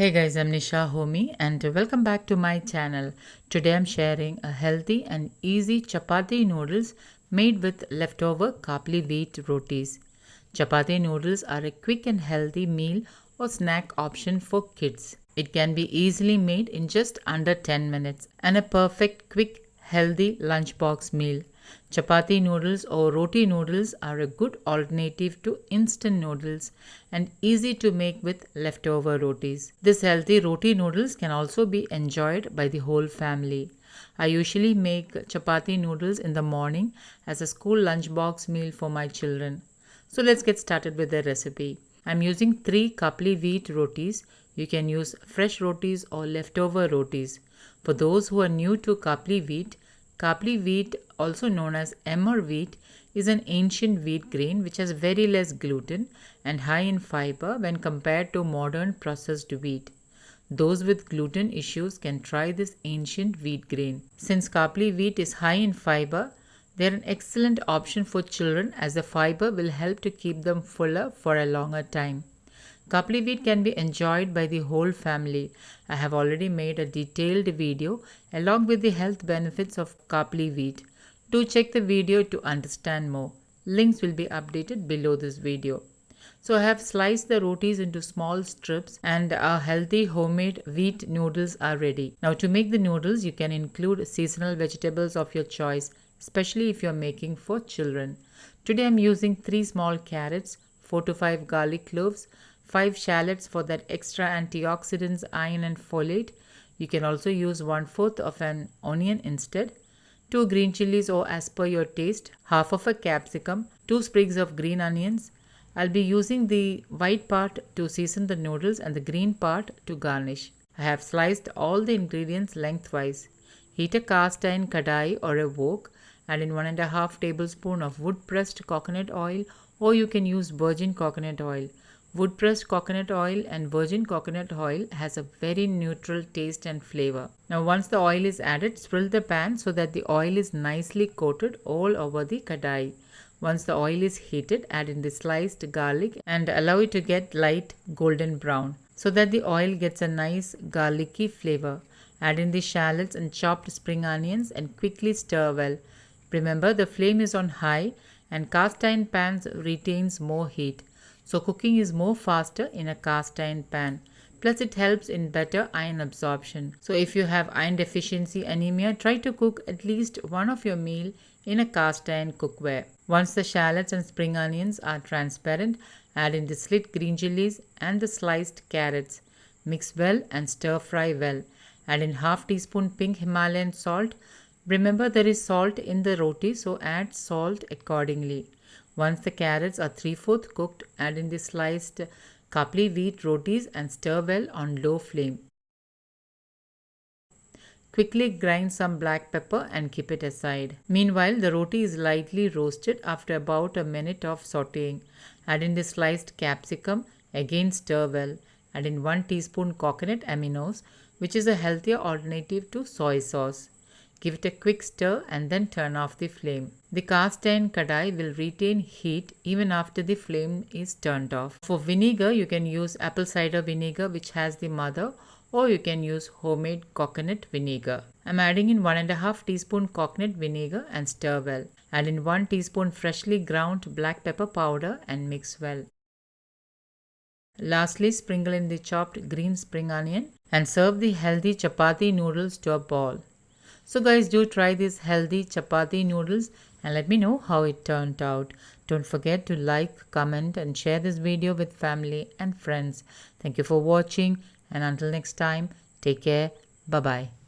Hey guys, I'm Nisa Homey and welcome back to my channel. Today I'm sharing a healthy and easy chapati noodles made with leftover khapli wheat rotis. Chapati noodles are a quick and healthy meal or snack option for kids. It can be easily made in just under 10 minutes and a perfect quick healthy lunchbox meal. Chapati noodles or roti noodles are a good alternative to instant noodles and easy to make with leftover rotis. This healthy roti noodles can also be enjoyed by the whole family. I usually make chapati noodles in the morning as a school lunchbox meal for my children. So let's get started with the recipe. I'm using 3 khapli wheat rotis. You can use fresh rotis or leftover rotis. For those who are new to khapli wheat, also known as emmer wheat, is an ancient wheat grain which has very less gluten and high in fiber when compared to modern processed wheat. Those with gluten issues can try this ancient wheat grain. Since khapli wheat is high in fiber, they are an excellent option for children as the fiber will help to keep them fuller for a longer time. Khapli wheat can be enjoyed by the whole family. I have already made a detailed video along with the health benefits of khapli wheat. Do check the video to understand more. Links will be updated below this video. So I have sliced the rotis into small strips and our healthy homemade wheat noodles are ready. Now to make the noodles, you can include seasonal vegetables of your choice, especially if you are making for children. Today I am using 3 small carrots, 4 to 5 garlic cloves, 5 shallots for that extra antioxidants, iron and folate. You can also use 1/4 of an onion instead. 2 green chilies or as per your taste, half of a capsicum, 2 sprigs of green onions. I'll be using the white part to season the noodles and the green part to garnish. I have sliced all the ingredients lengthwise. Heat a cast iron kadai or a wok. Add in 1.5 tablespoon of wood pressed coconut oil, or you can use virgin coconut oil. Wood pressed coconut oil and virgin coconut oil has a very neutral taste and flavor. Now once the oil is added, swirl the pan so that the oil is nicely coated all over the kadai. Once the oil is heated, add in the sliced garlic and allow it to get light golden brown so that the oil gets a nice garlicky flavor. Add in the shallots and chopped spring onions and quickly stir well. Remember, the flame is on high and cast iron pans retains more heat. So cooking is more faster in a cast iron pan. Plus it helps in better iron absorption. So if you have iron deficiency anemia, try to cook at least one of your meal in a cast iron cookware. Once the shallots and spring onions are transparent, add in the slit green chilies and the sliced carrots. Mix well and stir fry well. Add in half teaspoon pink Himalayan salt. Remember, there is salt in the roti, so add salt accordingly. Once the carrots are 3/4 cooked, add in the sliced khapli wheat rotis and stir well on low flame. Quickly grind some black pepper and keep it aside. Meanwhile, the roti is lightly roasted after about a minute of sauteing. Add in the sliced capsicum, again stir well. Add in 1 teaspoon coconut aminos, which is a healthier alternative to soy sauce. Give it a quick stir and then turn off the flame. The cast iron kadai will retain heat even after the flame is turned off. For vinegar, you can use apple cider vinegar which has the mother, or you can use homemade coconut vinegar. I'm adding in 1.5 teaspoon coconut vinegar and stir well. Add in 1 teaspoon freshly ground black pepper powder and mix well. Lastly, sprinkle in the chopped green spring onion and serve the healthy chapati noodles to a ball. So guys, do try these healthy chapati noodles and let me know how it turned out. Don't forget to like, comment and share this video with family and friends. Thank you for watching and until next time, take care. Bye-bye.